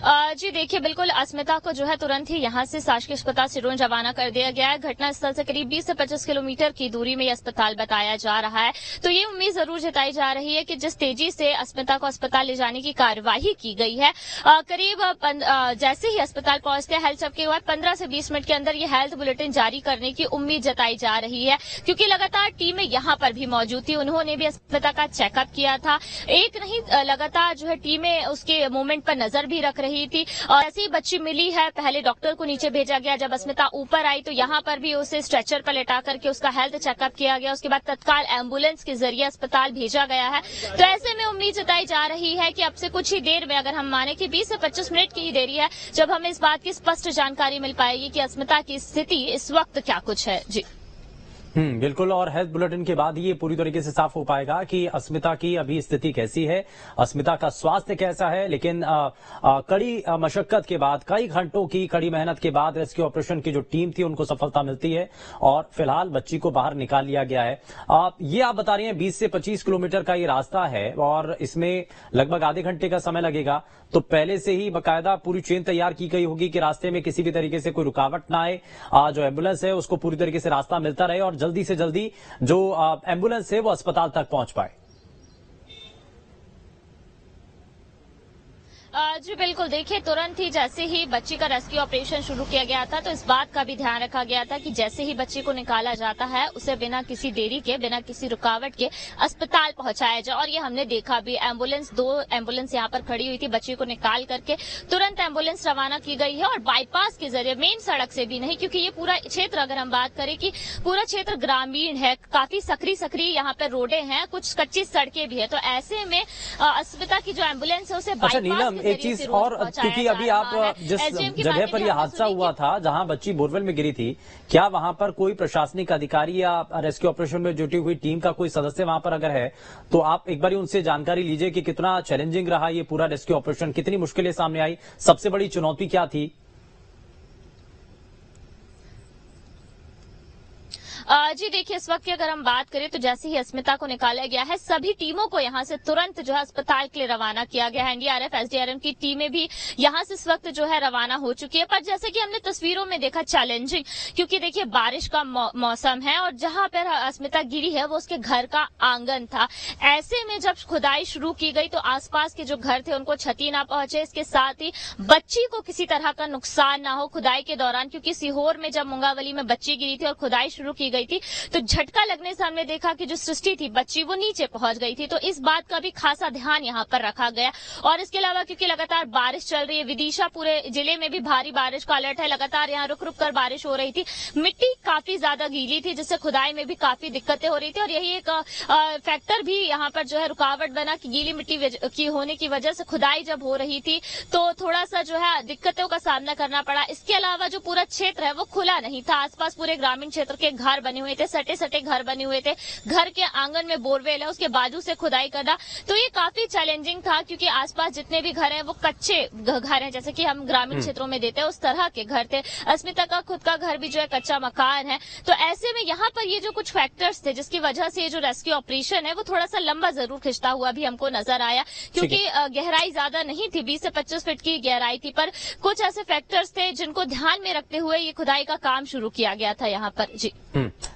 जी देखिए, बिल्कुल अस्मिता को जो है तुरंत ही यहाँ से शासकीय अस्पताल सिरोंज रवाना कर दिया गया है। घटनास्थल से करीब 20 से 25 किलोमीटर की दूरी में ये अस्पताल बताया जा रहा है। तो ये उम्मीद जरूर जताई जा रही है कि जिस तेजी से अस्मिता को अस्पताल ले जाने की कार्यवाही की गई है, जैसे ही अस्पताल पहुंचते हैं हेल्थ चेक के बाद 15 से 20 मिनट के अंदर ये हेल्थ बुलेटिन जारी करने की उम्मीद जताई जा रही है, क्योंकि लगातार टीमें यहाँ पर भी मौजूद थी। उन्होंने भी अस्मिता का चेकअप किया था। एक नहीं, लगातार जो है टीमें उसके मूवमेंट पर नजर भी रख रही थी। और ऐसी बच्ची मिली है, पहले डॉक्टर को नीचे भेजा गया। जब अस्मिता ऊपर आई तो यहाँ पर भी उसे स्ट्रेचर पर लेटा करके उसका हेल्थ चेकअप किया गया। उसके बाद तत्काल एम्बुलेंस के जरिए अस्पताल भेजा गया है। तो ऐसे में उम्मीद जताई जा रही है कि अब से कुछ ही देर में, अगर हम माने कि 20 से 25 मिनट की ही देरी है, जब हमें इस बात की स्पष्ट जानकारी मिल पाएगी कि अस्मिता की स्थिति इस वक्त क्या कुछ है। जी बिल्कुल। और हेल्थ बुलेटिन के बाद ये पूरी तरीके से साफ हो पाएगा कि अस्मिता की अभी स्थिति कैसी है, अस्मिता का स्वास्थ्य कैसा है। लेकिन कड़ी मशक्कत के बाद, कई घंटों की कड़ी मेहनत के बाद रेस्क्यू ऑपरेशन की जो टीम थी उनको सफलता मिलती है और फिलहाल बच्ची को बाहर निकाल लिया गया है। ये आप बता रही हैं 20 से 25 किलोमीटर का ये रास्ता है और इसमें लगभग आधे घंटे का समय लगेगा। तो पहले से ही बकायदा पूरी चेन तैयार की गई होगी कि रास्ते में किसी भी तरीके से कोई रुकावट ना आए, जो एम्बुलेंस है उसको पूरी तरीके से रास्ता मिलता रहे और जल्दी से जल्दी जो एम्बुलेंस है वो अस्पताल तक पहुंच पाए। जी बिल्कुल। देखिए, तुरंत ही जैसे ही बच्ची का रेस्क्यू ऑपरेशन शुरू किया गया था तो इस बात का भी ध्यान रखा गया था कि जैसे ही बच्ची को निकाला जाता है उसे बिना किसी देरी के, बिना किसी रुकावट के अस्पताल पहुंचाया जाए। और ये हमने देखा भी, दो एम्बुलेंस यहाँ पर खड़ी हुई थी। बच्ची को निकाल करके तुरंत एम्बुलेंस रवाना की गई है और बाईपास के जरिए, मेन सड़क से भी नहीं, क्योंकि ये पूरा क्षेत्र, अगर हम बात करें कि पूरा क्षेत्र ग्रामीण है, काफी सकरी यहाँ पर रोडें हैं, कुछ कच्ची सड़कें भी है। तो ऐसे में अस्मिता की जो एम्बुलेंस है उसे बाईपास एक चीज और, क्योंकि अभी आप जिस जगह पर यह हादसा हुआ था, जहां बच्ची बोरवेल में गिरी थी, क्या वहां पर कोई प्रशासनिक अधिकारी या रेस्क्यू ऑपरेशन में जुटी हुई टीम का कोई सदस्य वहां पर अगर है तो आप एक बार उनसे जानकारी लीजिए कि कितना चैलेंजिंग रहा ये पूरा रेस्क्यू ऑपरेशन, कितनी मुश्किलें सामने आई, सबसे बड़ी चुनौती क्या थी? जी देखिए, इस वक्त की अगर हम बात करें तो जैसे ही अस्मिता को निकाला गया है, सभी टीमों को यहाँ से तुरंत जो है अस्पताल के लिए रवाना किया गया है। एनडीआरएफ, एसडीआरएफ की टीमें भी यहाँ से इस वक्त जो है रवाना हो चुकी है। पर जैसे कि हमने तस्वीरों में देखा, चैलेंजिंग, क्योंकि देखिए बारिश का मौसम है और जहां पर अस्मिता गिरी है वो उसके घर का आंगन था। ऐसे में जब खुदाई शुरू की गई तो आसपास के जो घर थे उनको क्षति ना पहुंचे, इसके साथ ही बच्ची को किसी तरह का नुकसान ना हो खुदाई के दौरान, क्योंकि सीहोर में जब मुंगावली में बच्ची गिरी थी और खुदाई शुरू की गई थी तो झटका लगने से हमने देखा कि जो सृष्टि थी बच्ची, वो नीचे पहुंच गई थी। तो इस बात का भी खासा ध्यान यहाँ पर रखा गया। और इसके अलावा क्योंकि लगातार बारिश चल रही है, विदिशा पूरे जिले में भी भारी बारिश का अलर्ट है, लगातार यहाँ रुक रुक कर बारिश हो रही थी, मिट्टी काफी ज्यादा गीली थी जिससे खुदाई में भी काफी दिक्कतें हो रही थी। और यही एक फैक्टर भी यहाँ पर जो है रुकावट बना कि गीली मिट्टी की होने की वजह से खुदाई जब हो रही थी तो थोड़ा सा जो है दिक्कतों का सामना करना पड़ा। इसके अलावा जो पूरा क्षेत्र है वो खुला नहीं था, आसपास पूरे ग्रामीण क्षेत्र के घर बने हुए थे, सटे सटे घर बने हुए थे, घर के आंगन में बोरवेल है, उसके बाजू से खुदाई करना, तो ये काफी चैलेंजिंग था क्योंकि आसपास जितने भी घर हैं वो कच्चे घर हैं, जैसे कि हम ग्रामीण क्षेत्रों में देते हैं उस तरह के घर थे। अस्मिता का खुद का घर भी जो है कच्चा मकान है। तो ऐसे में यहाँ पर ये जो कुछ फैक्टर्स थे जिसकी वजह से ये जो रेस्क्यू ऑपरेशन है वो थोड़ा सा लंबा जरूर खिंचता हुआ भी हमको नजर आया, क्योंकि गहराई ज्यादा नहीं थी, 20 से 25 फीट की गहराई थी, पर कुछ ऐसे फैक्टर्स थे जिनको ध्यान में रखते हुए ये खुदाई का काम शुरू किया गया था यहाँ पर। जी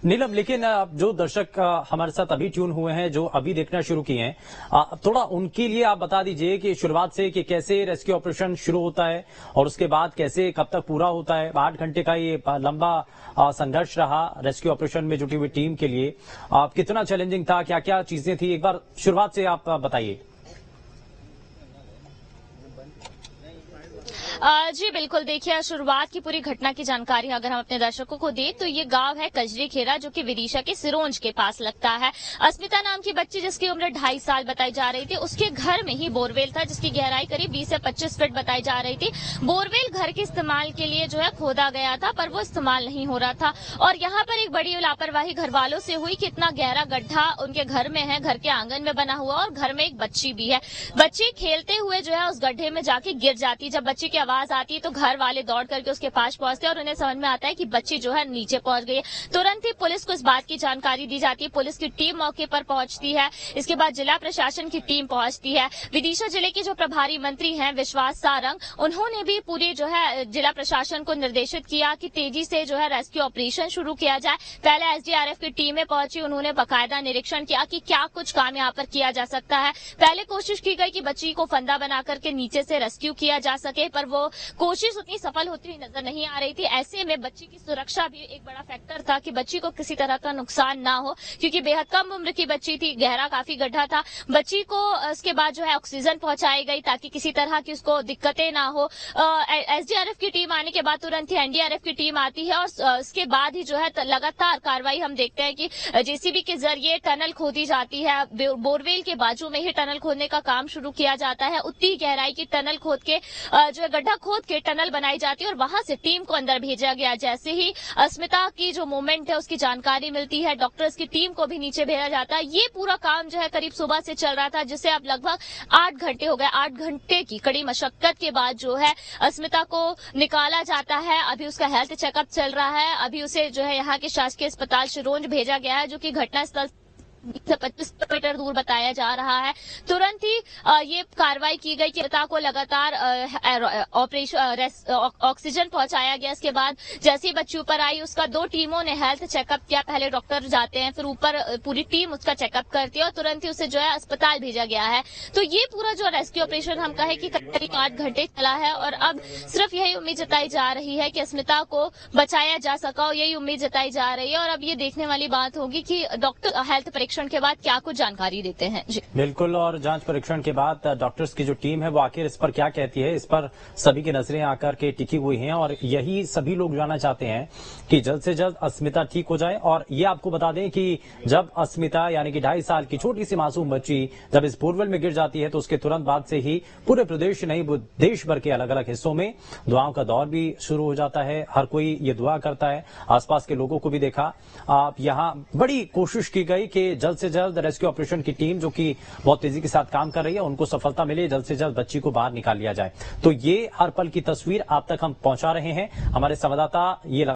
नीलम, लेकिन जो दर्शक हमारे साथ अभी ट्यून हुए हैं, जो अभी देखना शुरू किए हैं, थोड़ा उनके लिए आप बता दीजिए कि शुरुआत से कि कैसे रेस्क्यू ऑपरेशन शुरू होता है और उसके बाद कैसे कब तक पूरा होता है। 8 घंटे का ये लंबा संघर्ष रहा रेस्क्यू ऑपरेशन में जुटी हुई टीम के लिए, कितना चैलेंजिंग था, क्या क्या चीजें थी, एक बार शुरुआत से आप बताइए। जी बिल्कुल। देखिए, शुरुआत की पूरी घटना की जानकारी अगर हम अपने दर्शकों को दें तो ये गांव है कजरी खेरा, जो कि विदिशा के सिरोंज के पास लगता है। अस्मिता नाम की बच्ची जिसकी उम्र 2.5 साल बताई जा रही थी, उसके घर में ही बोरवेल था जिसकी गहराई करीब 20 से 25 फीट बताई जा रही थी। बोरवेल घर के इस्तेमाल के लिए जो है खोदा गया था, पर वो इस्तेमाल नहीं हो रहा था और यहाँ पर एक बड़ी लापरवाही घर वालों से हुई कि इतना गहरा गड्ढा उनके घर में है, घर के आंगन में बना हुआ और घर में एक बच्ची भी है। बच्ची खेलते हुए जो है उस गड्ढे में जाके गिर जाती। जब बच्ची की आवाज आवाज आती है तो घर वाले दौड़ करके उसके पास पहुंचते हैं और उन्हें समझ में आता है कि बच्ची जो है नीचे पहुंच गई है। तुरंत ही पुलिस को इस बात की जानकारी दी जाती है, पुलिस की टीम मौके पर पहुंचती है। इसके बाद जिला प्रशासन की टीम पहुंचती है। विदिशा जिले के जो प्रभारी मंत्री हैं विश्वास सारंग, उन्होंने भी पूरे जो है जिला प्रशासन को निर्देशित किया कि तेजी से जो है रेस्क्यू ऑपरेशन शुरू किया जाए। पहले एसडीआरएफ की टीमें पहुंची, उन्होंने बाकायदा निरीक्षण किया कि क्या कुछ काम यहाँ पर किया जा सकता है। पहले कोशिश की गई कि बच्ची को फंदा बना करके नीचे से रेस्क्यू किया जा सके, पर वो कोशिश उतनी सफल होती हुई नजर नहीं आ रही थी। ऐसे में बच्ची की सुरक्षा भी एक बड़ा फैक्टर था कि बच्ची को किसी तरह का नुकसान ना हो, क्योंकि बेहद कम उम्र की बच्ची थी, गहरा काफी गड्ढा था। बच्ची को उसके बाद जो है ऑक्सीजन पहुंचाई गई ताकि किसी तरह की उसको दिक्कतें ना हो। एसडीआरएफ की टीम आने के बाद तुरंत ही एनडीआरएफ की टीम आती है और उसके बाद ही जो है लगातार कार्रवाई हम देखते हैं कि जेसीबी के जरिए टनल खोदी जाती है। बोरवेल के बाजू में ही टनल खोदने का काम शुरू किया जाता है। उतनी गहराई की टनल खोद के जो है गड्ढा खोद के टनल बनाई जाती है और वहां से टीम को अंदर भेजा गया। जैसे ही अस्मिता की जो मूवमेंट है उसकी जानकारी मिलती है, डॉक्टर्स की टीम को भी नीचे भेजा जाता है। ये पूरा काम जो है करीब सुबह से चल रहा था, जिसे अब लगभग 8 घंटे हो गए। 8 घंटे की कड़ी मशक्कत के बाद जो है अस्मिता को निकाला जाता है। अभी उसका हेल्थ चेकअप चल रहा है। अभी उसे जो है यहाँ के शासकीय अस्पताल शिरोंज भेजा गया है, जो कि घटनास्थल से 25 किलोमीटर दूर बताया जा रहा है। तुरंत ही ये कार्रवाई की गई कि अस्मिता को लगातार ऑक्सीजन पहुंचाया गया। इसके बाद जैसे ही बच्ची ऊपर आई, उसका 2 टीमों ने हेल्थ चेकअप किया। पहले डॉक्टर जाते हैं, फिर ऊपर पूरी टीम उसका चेकअप करती है और तुरंत ही उसे जो है अस्पताल भेजा गया है। तो ये पूरा जो रेस्क्यू ऑपरेशन हम कहें कि करीब 8 घंटे चला है और अब सिर्फ यही उम्मीद जताई जा रही है कि अस्मिता को बचाया जा सका, और यही उम्मीद जताई जा रही है। और अब ये देखने वाली बात होगी कि डॉक्टर हेल्थ परीक्षण के बाद क्या कुछ जानकारी देते हैं। जी बिल्कुल, और जांच परीक्षण के बाद डॉक्टर्स की जो टीम है वो आखिर इस पर क्या कहती है, इस पर सभी की नजरें आकर के टिकी हुई हैं और यही सभी लोग जानना चाहते हैं कि जल्द से जल्द अस्मिता ठीक हो जाए। और ये आपको बता दें कि जब अस्मिता यानी कि 2.5 साल की छोटी सी मासूम बच्ची जब इस बोरवेल में गिर जाती है तो उसके तुरंत बाद से ही पूरे प्रदेश नहीं देश भर के अलग अलग हिस्सों में दुआओं का दौर भी शुरू हो जाता है। हर कोई ये दुआ करता है। आसपास के लोगों को भी देखा, यहाँ बड़ी कोशिश की गई कि जल्द से जल्द रेस्क्यू ऑपरेशन की टीम जो कि बहुत तेजी के साथ काम कर रही है उनको सफलता मिले, जल्द से जल्द बच्ची को बाहर निकाल लिया जाए। तो ये हर पल की तस्वीर आप तक हम पहुंचा रहे हैं। हमारे संवाददाता ये